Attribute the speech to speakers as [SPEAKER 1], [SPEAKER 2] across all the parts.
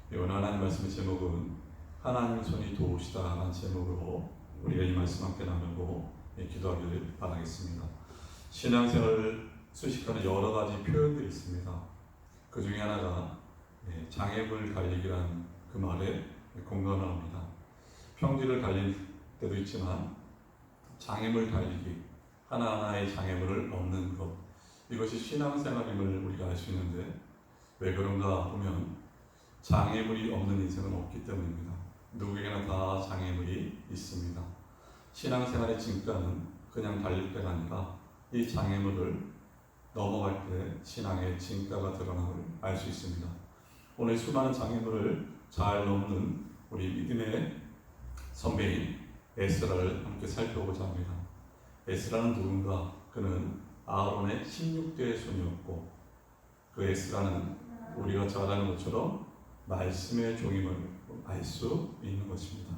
[SPEAKER 1] 오늘 하나님 말씀의 제목은 하나님의 손이 도우시다라는 제목으로 우리가 이 말씀 함께 나누고 기도하기를 바라겠습니다. 신앙생활을 수식하는 여러 가지 표현들이 있습니다. 그 중에 하나가 장애물 달리기라는 그 말에 공감을 합니다. 평지를 달릴 때도 있지만 장애물 달리기, 하나하나의 장애물을 넘는 것, 이것이 신앙생활임을 우리가 알 수 있는데 왜 그런가 보면 장애물이 없는 인생은 없기 때문입니다. 누구에게나 다 장애물이 있습니다. 신앙생활의 진가는 그냥 달릴 때가 아니라 이 장애물을 넘어갈 때 신앙의 진가가 드러남을 알 수 있습니다. 오늘 수많은 장애물을 잘 넘는 우리 믿음의 선배인 에스라를 함께 살펴보자 합니다. 에스라는 누군가? 그는 아론의 16대 손이었고 그 에스라는 우리가 잘 아는 것처럼 말씀의 종임을 알 수 있는 것입니다.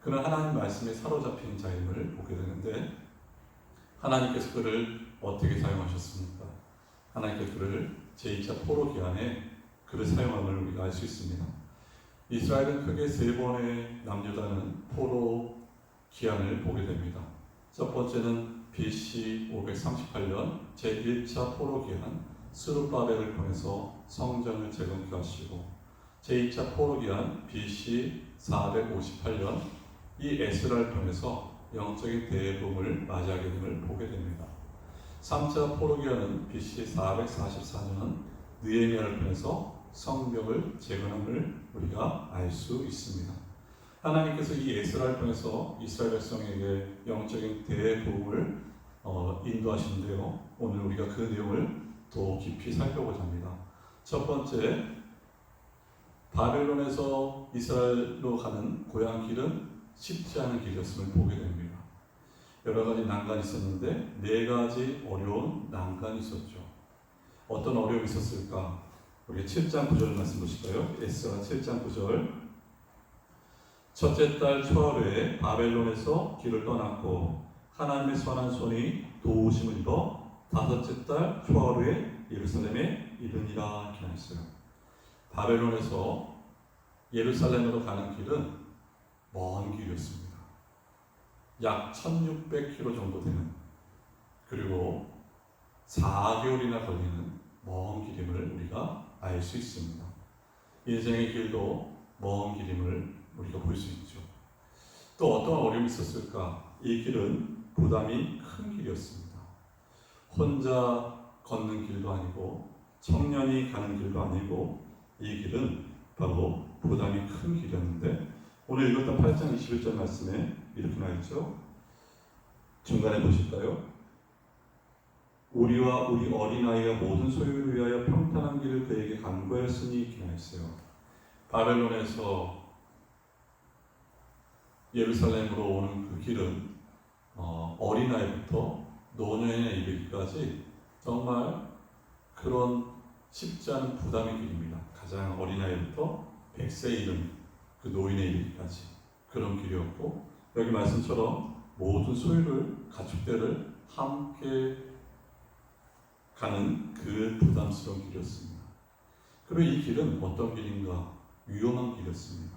[SPEAKER 1] 그는 하나님 말씀에 사로잡힌 자임을 보게 되는데 하나님께서 그를 어떻게 사용하셨습니까? 하나님께서 그를 제2차 포로 기간에 그를 사용함을 우리가 알 수 있습니다. 이스라엘은 크게 세 번의 남유다는 포로 기한을 보게 됩니다. 첫 번째는 BC 538년 제1차 포로 기한 스룹바벨을 통해서 성전을 재건케 하시고 제2차 포로 기한 BC 458년 이 에스라를 통해서 영적인 대부흥을 맞이하게 됨을 보게 됩니다. 3차 포로 기한은 BC 444년 느헤미야를 통해서 성벽을 재건함을 우리가 알 수 있습니다. 하나님께서 이 에스라를 통해서 이스라엘 백성에게 영적인 대부흥을 인도하시는데요. 오늘 우리가 그 내용을 더 깊이 살펴보자 합니다. 첫 번째, 바벨론에서 이스라엘로 가는 고향 길은 쉽지 않은 길이었음을 보게 됩니다. 여러 가지 난관이 있었는데 네 가지 어려운 난관이 있었죠. 어떤 어려움이 있었을까? 우리 7장 9절 말씀 보실까요? 에스라 7장 9절. 첫째 달 초하루에 바벨론에서 길을 떠났고 하나님의 선한 손이 도우심을 입어 다섯째 달 초하루에 예루살렘에 이르니라 기록했어요. 바벨론에서 예루살렘으로 가는 길은 먼 길이었습니다. 약 1600km 정도 되는, 그리고 4개월이나 걸리는 먼 길임을 우리가 알 수 있습니다. 인생의 길도 먼 길임을 우리가 볼 수 있죠. 또 어떤 어려움이 있었을까? 이 길은 부담이 큰 길이었습니다. 혼자 걷는 길도 아니고 청년이 가는 길도 아니고 이 길은 바로 부담이 큰 길이었는데 오늘 읽었던 8장 21절 말씀에 이렇게 나있죠. 중간에 보실까요? 우리와 우리 어린아이가 모든 소유를 위하여 평탄한 길을 그에게 간구하였으니 이렇게 나있어요. 바벨론에서 예루살렘으로 오는 그 길은 어린아이부터 노년에 이르기까지 정말 그런 쉽지 않은 부담의 길입니다. 가장 어린아이부터 100세 이른 그 노인에 이르기까지 그런 길이었고, 여기 말씀처럼 모든 소유를, 가축들을 함께 가는 그 부담스러운 길이었습니다. 그리고 이 길은 어떤 길인가? 위험한 길이었습니다.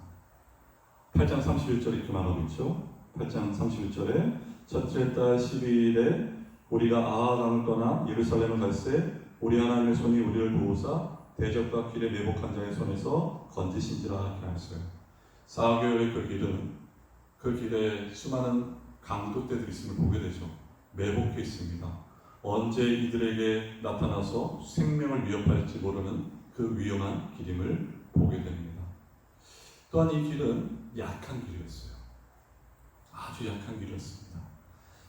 [SPEAKER 1] 8장 31절 이렇게 말하고 있죠. 8장 31절에 첫째 달 12일에 우리가 아하람을 떠나 예루살렘을 갈새 우리 하나님의 손이 우리를 도우사 대적과 길에 매복한 자의 손에서 건지신지라 이렇게 하였어요. 4개월의 그 길은 그 길에 수많은 강도떼들이 있음을 보게 되죠. 매복해 있습니다. 언제 이들에게 나타나서 생명을 위협할지 모르는 그 위험한 길임을 보게 됩니다. 또한 이 길은 약한 길이었어요. 아주 약한 길이었습니다.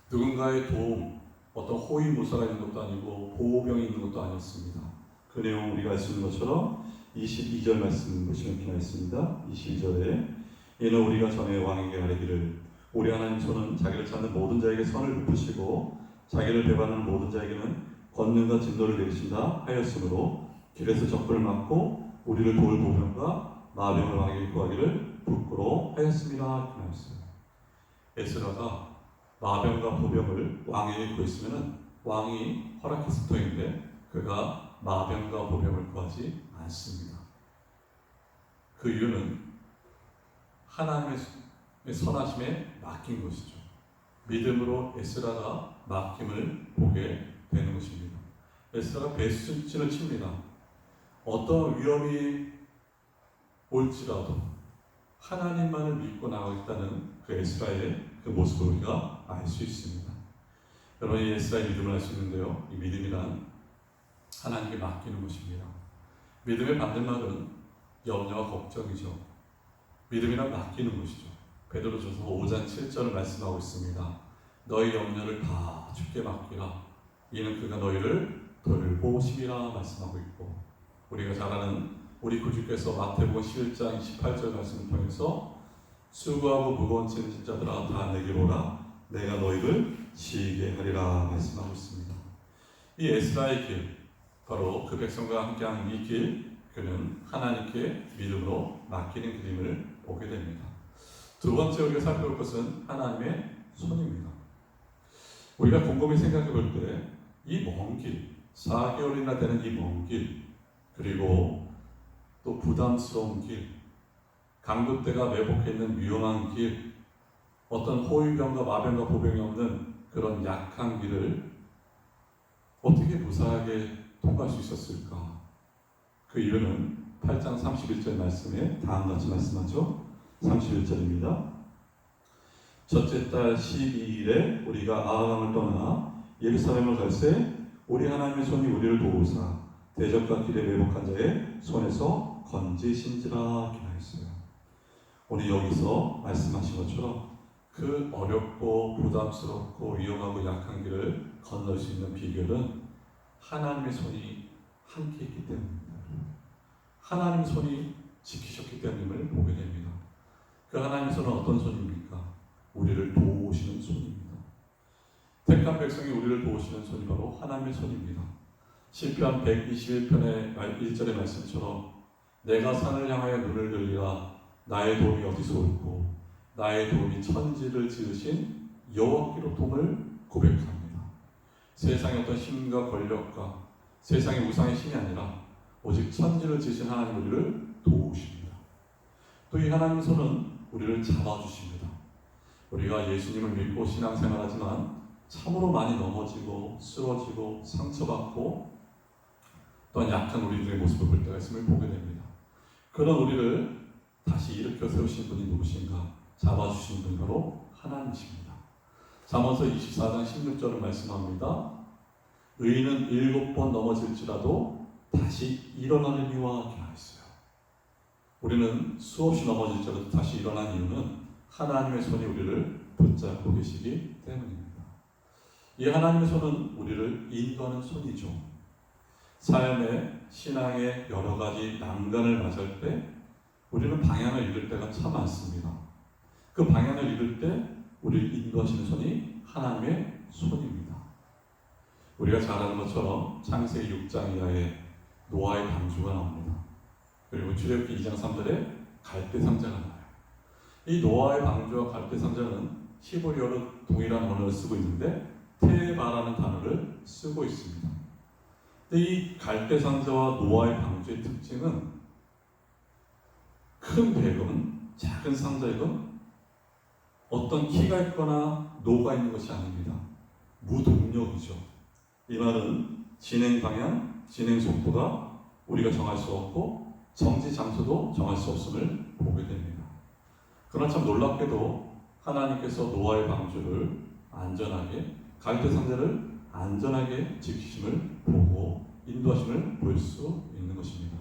[SPEAKER 1] 누군가의 도움, 어떤 호위무사가 있는 것도 아니고 보호병이 있는 것도 아니었습니다. 그 내용 우리가 알 수 있는 것처럼 22절 말씀 보시면 이렇게 나있습니다. 22절에 이는 우리가 전에 왕에게 아뢰기를 우리 하나님 손은 자기를 찾는 모든 자에게 선을 베푸시고 자기를 배반하는 모든 자에게는 권능과 진노를 내리신다 하였으므로 길에서 적군을 막고 우리를 도울 보병과 마병을 왕에게 구하기를 부끄러워하였습니다. 이렇게 나있어요. 에스라가 마병과 보병을 왕에게 구했으면 왕이 허락했을 터인데 그가 마병과 보병을 구하지 않습니다. 그 이유는 하나님의 선하심에 맡긴 것이죠. 믿음으로 에스라가 맡김을 보게 되는 것입니다. 에스라가 배수진을 칩니다. 어떤 위험이 올지라도 하나님만을 믿고 나가겠다는 그 에스라의 그 모습을 우리가 알 수 있습니다. 여러분, 이 에스라의 믿음을 알 수 있는데요, 이 믿음이란 하나님께 맡기는 것입니다. 믿음의 반대말은 염려와 걱정이죠. 믿음이란 맡기는 것이죠. 베드로전서 5장 7절을 말씀하고 있습니다. 너희 염려를 다 주께 맡기라. 이는 그가 너희를 돌보심이라 말씀하고 있고, 우리가 잘 아는 우리 구주께서 마태복음 11장 28절 말씀을 통해서 수고하고 무거운 짐진 자들아 다 내게로 오라. 내가 너희를 쉬게 하리라 말씀하고 있습니다. 이 에스라의 길, 바로 그 백성과 함께하는 이 길, 그는 하나님께 믿음으로 맡기는 그림을 보게 됩니다. 두 번째 우리가 살펴볼 것은 하나님의 손입니다. 우리가 곰곰이 생각해 볼 때 이 먼 길, 4개월이나 되는 이 먼 길, 그리고 또 부담스러운 길, 강도떼가 매복해 있는 위험한 길, 어떤 호위병과 마병과 보병이 없는 그런 약한 길을 어떻게 무사하게 통과할 수 있었을까? 그 이유는 8장 31절 말씀에 다음같이 말씀하죠. 31절입니다. 첫째 달 12일에 우리가 아하강을 떠나 예루살렘을 갈새 우리 하나님의 손이 우리를 도우사 대적과 길에 매복한 자의 손에서 건지신지라 기하였어요. 오늘 여기서 말씀하신 것처럼 그 어렵고 부담스럽고 위험하고 약한 길을 건널 수 있는 비결은 하나님의 손이 함께 있기 때문입니다. 하나님의 손이 지키셨기 때문임을 보게 됩니다. 그 하나님의 손은 어떤 손입니까? 우리를 도우시는 손입니다. 택한 백성이 우리를 도우시는 손이 바로 하나님의 손입니다. 시편 121편의 1절의 말씀처럼 내가 산을 향하여 눈을 들리라. 나의 도움이 어디서 올고 나의 도움이 천지를 지으신 여호와께로통을 고백합니다. 세상의 어떤 힘과 권력과 세상의 우상의 신이 아니라 오직 천지를 지으신 하나님 우리를 도우십니다. 또 이 하나님의 손은 우리를 잡아주십니다. 우리가 예수님을 믿고 신앙생활하지만 참으로 많이 넘어지고 쓰러지고 상처받고 또한 약한 우리들의 모습을 볼 때가 있음을 보게 됩니다. 그런 우리를 다시 일으켜 세우신 분이 누구신가? 잡아주신 분이 바로 하나님이십니다. 잠언서 24장 16절을 말씀합니다. 의인은 7번 넘어질지라도 다시 일어나느니와 하였어요. 우리는 수없이 넘어질지라도 다시 일어난 이유는 하나님의 손이 우리를 붙잡고 계시기 때문입니다. 이 하나님의 손은 우리를 인도하는 손이죠. 삶의 신앙의 여러 가지 난간을 맞을 때 우리는 방향을 잃을 때가 참 많습니다. 그 방향을 잃을 때 우리를 인도하시는 손이 하나님의 손입니다. 우리가 잘 아는 것처럼 창세기 6장 이하에 노아의 방주가 나옵니다. 그리고 출애굽기 2장 3절에 갈대상자가 나와요. 이 노아의 방주와 갈대상자는 히브리어로 동일한 언어를 쓰고 있는데 테바라는 단어를 쓰고 있습니다. 근데 이 갈대상자와 노아의 방주의 특징은 큰 배건, 작은 상자이건 어떤 키가 있거나 노가 있는 것이 아닙니다. 무동력이죠. 이 말은 진행 방향, 진행 속도가 우리가 정할 수 없고 정지 장소도 정할 수 없음을 보게 됩니다. 그러나 참 놀랍게도 하나님께서 노아의 방주를 안전하게, 갈대상자를 안전하게 지키심을 보고 인도하심을 볼 수 있는 것입니다.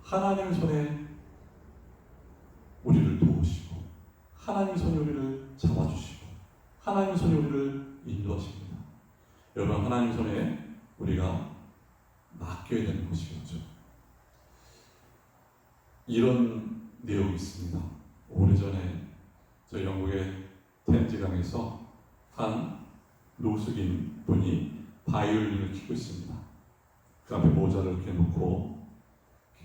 [SPEAKER 1] 하나님의 손에 우리를 도우시고 하나님의 손이 우리를 잡아주시고 하나님의 손이 우리를 인도하십니다. 여러분, 하나님의 손에 우리가 맡겨야 되는 것이겠죠. 이런 내용이 있습니다. 오래전에 저 영국의 템즈강에서 한 노숙인 분이 바이올린을 키고 있습니다. 그 앞에 모자를 이렇게 놓고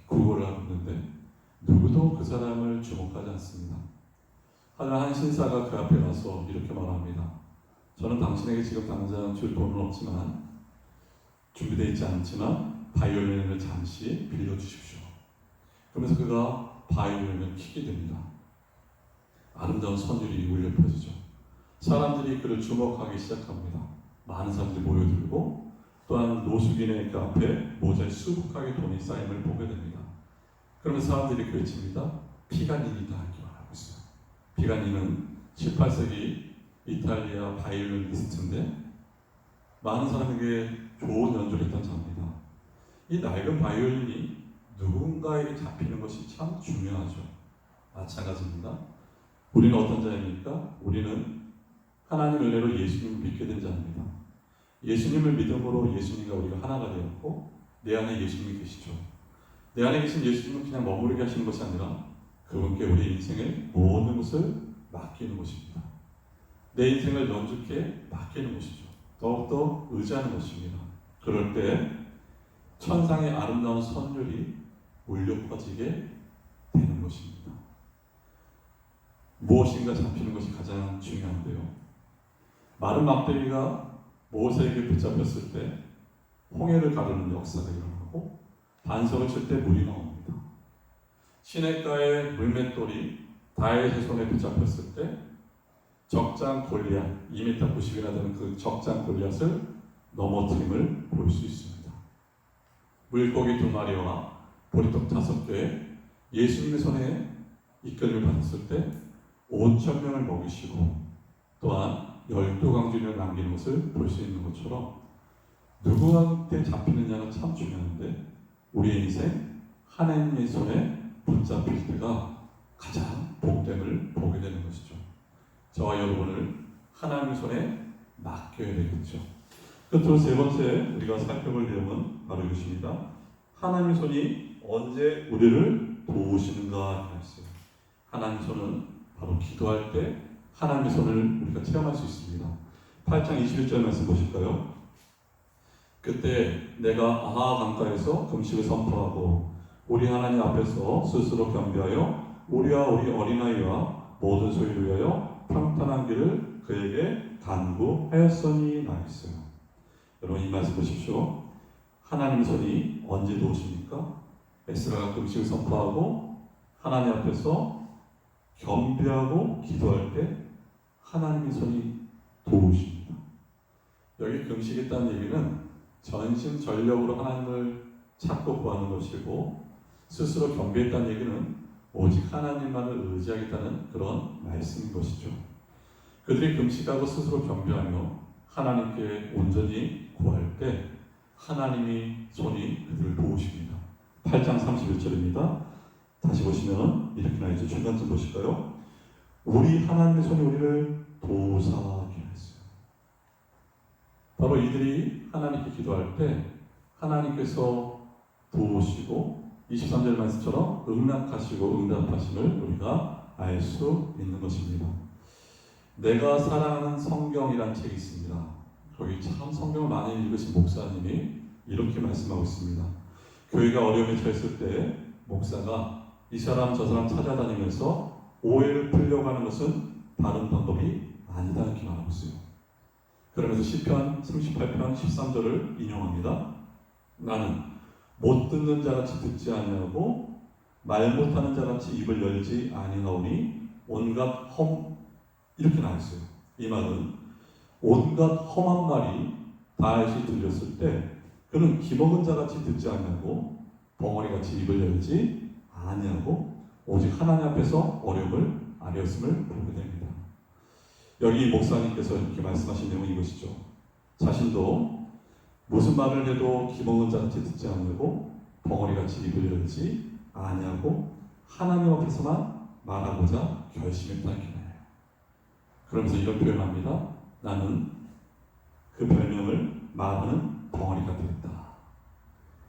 [SPEAKER 1] 구걸을 하고 있는데 누구도 그 사람을 주목하지 않습니다. 하지만 한 신사가 그 앞에 가서 이렇게 말합니다. 저는 당신에게 지금 당장 줄 돈은 없지만 준비되어 있지 않지만 바이올린을 잠시 빌려주십시오. 그러면서 그가 바이올린을 키게 됩니다. 아름다운 선율이 울려 퍼지죠. 사람들이 그를 주목하기 시작합니다. 많은 사람들이 모여들고 또한 노숙인의 그 앞에 모자에 수북하게 돈이 쌓임을 보게 됩니다. 그러면 사람들이 외칩니다. 피가니니다 이렇게 말하고 있어요. 피가니는 18세기 이탈리아 바이올리니스트인데 많은 사람에게 좋은 연주를 했던 자입니다. 이 낡은 바이올린이 누군가에게 잡히는 것이 참 중요하죠. 마찬가지입니다. 우리는 어떤 자입니까? 우리는 하나님 은혜로 예수님을 믿게 된 자입니다. 예수님을 믿음으로 예수님과 우리가 하나가 되었고 내 안에 예수님이 계시죠. 내 안에 계신 예수님은 그냥 머무르게 하시는 것이 아니라 그분께 우리 인생의 모든 것을 맡기는 것입니다. 내 인생을 연주케 맡기는 것이죠. 더욱더 의지하는 것입니다. 그럴 때 천상의 아름다운 선율이 울려 퍼지게 되는 것입니다. 무엇인가 잡히는 것이 가장 중요한데요. 마른 막대기가 모세에게 붙잡혔을 때 홍해를 가르는 역사가 일어나고 반석을 칠 때 물이 나옵니다. 시냇가의 물맷돌이 다윗의 손에 붙잡혔을 때 적장 골리앗 2m 90이나 되는 그 적장 골리앗을 넘어뜨림을 볼 수 있습니다. 물고기 2마리와 보리떡 5개에 예수님의 손에 이끌림을 받았을 때 5,000명을 먹이시고 또한 12강진을 남기는 것을 볼 수 있는 것처럼 누구한테 잡히느냐가 참 중요한데 우리의 인생 하나님의 손에 붙잡힐 때가 가장 복됨을 보게 되는 것이죠. 저와 여러분을 하나님의 손에 맡겨야 되겠죠. 끝으로 세 번째 우리가 살펴볼 내용은 바로 이것입니다. 하나님의 손이 언제 우리를 도우시는가 했어요. 하나님의 손은 바로 기도할 때 하나님의 손을 우리가 체험할 수 있습니다. 8장 21절 말씀 보실까요? 그때 내가 아하 강가에서 금식을 선포하고 우리 하나님 앞에서 스스로 경배하여 우리와 우리 어린아이와 모든 소유를 위하여 평탄한 길을 그에게 간구하였으니 나있어요. 여러분 이 말씀 보십시오. 하나님 손이 언제 도우십니까? 에스라가 금식을 선포하고 하나님 앞에서 경배하고 기도할 때 하나님의 손이 도우십니다. 여기 금식했다는 얘기는 전심전력으로 하나님을 찾고 구하는 것이고 스스로 경배했다는 얘기는 오직 하나님만을 의지하겠다는 그런 말씀인 것이죠. 그들이 금식하고 스스로 경배하며 하나님께 온전히 구할 때 하나님이 손이 그들을 도우십니다. 8장 31절입니다. 다시 보시면 이렇게 나있죠. 중간쯤 보실까요? 우리 하나님의 손이 우리를 도우사하게 했어요. 바로 이들이 하나님께 기도할 때 하나님께서 도우시고 23절 말씀처럼 응답하시고 응답하심을 우리가 알 수 있는 것입니다. 내가 사랑하는 성경이라는 책이 있습니다. 거기 참 성경을 많이 읽으신 목사님이 이렇게 말씀하고 있습니다. 교회가 어려움에 처했을 때 목사가 이 사람 저 사람 찾아다니면서 오해를 풀려고 하는 것은 다른 방법이 아니다 이렇게 말하고 있어요. 그러면서 시편 38편 13절을 인용합니다. 나는 못 듣는 자같이 듣지 아니하고 말 못하는 자같이 입을 열지 아니하오니 온갖 이렇게 나왔어요. 이 말은 온갖 험한 말이 다윗이 들렸을 때 그는 기먹은 자같이 듣지 아니하고 벙어리같이 입을 열지 아니하고 오직 하나님 앞에서 어려움을 아뢰었음을 보게 됩니다. 여기 목사님께서 이렇게 말씀하신 내용은 이것이죠. 자신도 무슨 말을 해도 기먹은 자같이 듣지 않고 벙어리같이 입을 열지 아니하고 하나님 앞에서만 말하고자 결심했다는 거예요. 그러면서 이런 표현합니다. 나는 그 별명을 말하는 벙어리가 되겠다.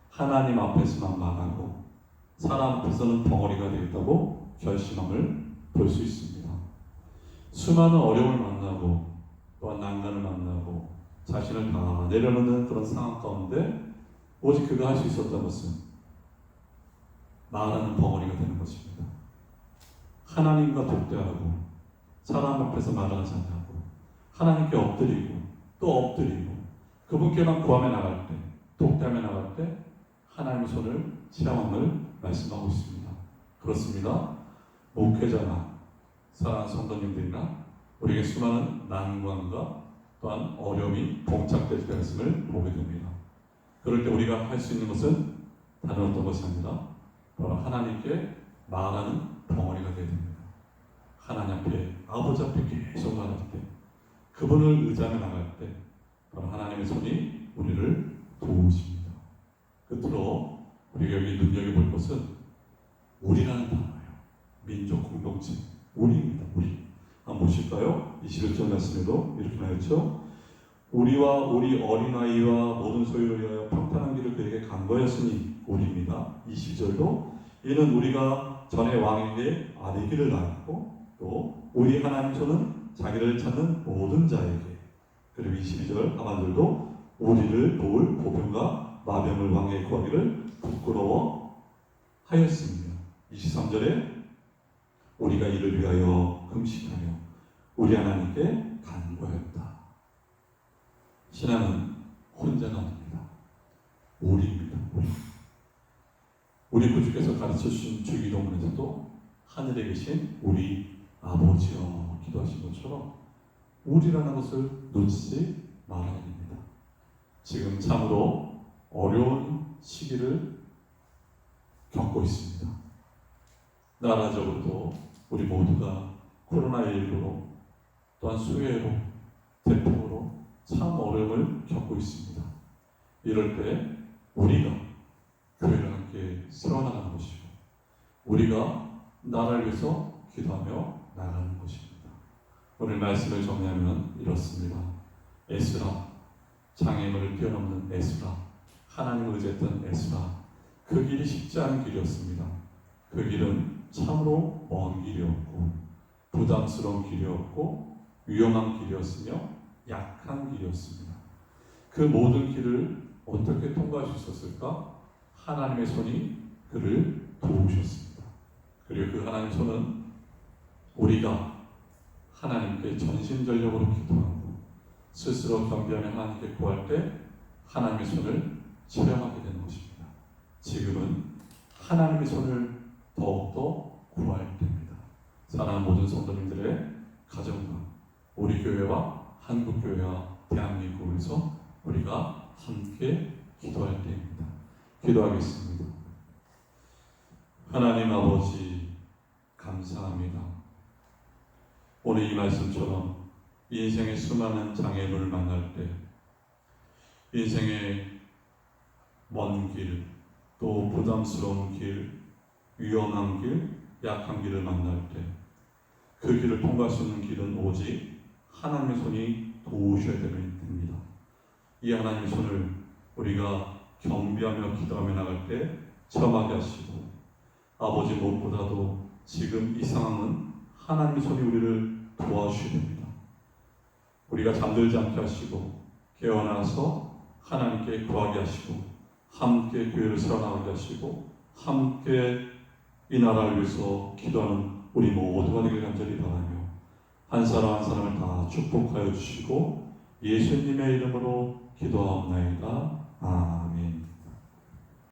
[SPEAKER 1] 하나님 앞에서만 말하고 사람 앞에서는 벙어리가 되겠다고 결심함을 볼 수 있습니다. 수많은 어려움을 만나고 또한 난간을 만나고 자신을 다 내려놓는 그런 상황 가운데 오직 그가 할 수 있었던 것은 말하는 벙어리가 되는 것입니다. 하나님과 독대하고 사람 앞에서 말하지 않고 하나님께 엎드리고 또 엎드리고 그분께만 구하며 나갈 때 독대하며 나갈 때 하나님의 손을 체험함을 말씀하고 있습니다. 그렇습니다. 목회자나 사랑하는 성도님들이나 우리에게 수많은 난관과 또한 어려움이 봉착될 때가 있음을 보게 됩니다. 그럴 때 우리가 할 수 있는 것은 다른 어떤 것이 아니라 바로 하나님께 말하는 덩어리가 되어야 됩니다. 하나님 앞에, 아버지 앞에 계속 말할 때, 그분을 의지하며 나갈 때 바로 하나님의 손이 우리를 도우십니다. 끝으로 우리가 여기 눈여겨볼 것은 우리라는 단어예요. 민족 공동체, 우리입니다. 우리. 한번 보실까요? 21절 말씀에도 이렇게 말했죠. 우리와 우리 어린아이와 모든 소유를 위하여 평탄한 길을 그에게 간거하였으니 우리입니다. 22절도 이는 우리가 전에 왕에게 아뢰기를 낳았고 또 우리 하나님 손은 자기를 찾는 모든 자에게, 그리고 22절 하반절도 우리를 도울 보병과 마병을 왕에게 구하기를 부끄러워 하였습니다. 23절에 우리가 이를 위하여 금식하며 우리 하나님께 간구하였다. 신앙은 혼자가 아닙니다. 우리입니다. 우리 구주께서 가르쳐주신 주기도문에서도 하늘에 계신 우리 아버지여 기도하신 것처럼 우리라는 것을 놓치지 말아야 됩니다. 지금 참으로 어려운 시기를 겪고 있습니다. 나라적으로도 우리 모두가 코로나19로 또한 수해로 태풍으로 참 어려움을 겪고 있습니다. 이럴 때 우리가 교회를 함께 세워나가는 것이고 우리가 나라를 위해서 기도하며 나가는 것입니다. 오늘 말씀을 정리하면 이렇습니다. 에스라, 장애물을 뛰어넘는 에스라, 하나님을 의지했던 에스라, 그 길이 쉽지 않은 길이었습니다. 그 길은 참으로 먼 길이었고 부담스러운 길이었고 위험한 길이었으며 약한 길이었습니다. 그 모든 길을 어떻게 통과할 수 있었을까? 하나님의 손이 그를 도우셨습니다. 그리고 그 하나님의 손은 우리가 하나님께 전심전력으로 기도하고 스스로 겸비하며 하나님께 구할 때 하나님의 손을 체험하게 되는 것입니다. 지금은 하나님의 손을 더욱더 구할 때입니다. 사랑하는 모든 성도님들의 가정과 우리 교회와 한국교회와 대한민국에서 우리가 함께 기도할 때입니다. 기도하겠습니다. 하나님 아버지 감사합니다. 오늘 이 말씀처럼 인생의 수많은 장애물을 만날 때 인생의 먼 길, 또 부담스러운 길, 위험한 길, 약한 길을 만날 때 그 길을 통과할 수 있는 길은 오직 하나님의 손이 도우셔야 됩니다. 이 하나님의 손을 우리가 경비하며 기도하며 나갈 때 체험하게 하시고 아버지 무엇보다도 지금 이 상황은 하나님의 손이 우리를 도와주셔야 됩니다. 우리가 잠들지 않게 하시고 깨어나서 하나님께 구하게 하시고 함께 교회를 세워나가게 하시고 함께 이 나라를 위해서 기도하는 우리 모두가 되길 간절히 바라며 한 사람 한 사람을 다 축복하여 주시고 예수님의 이름으로 기도하옵나이다. 아멘.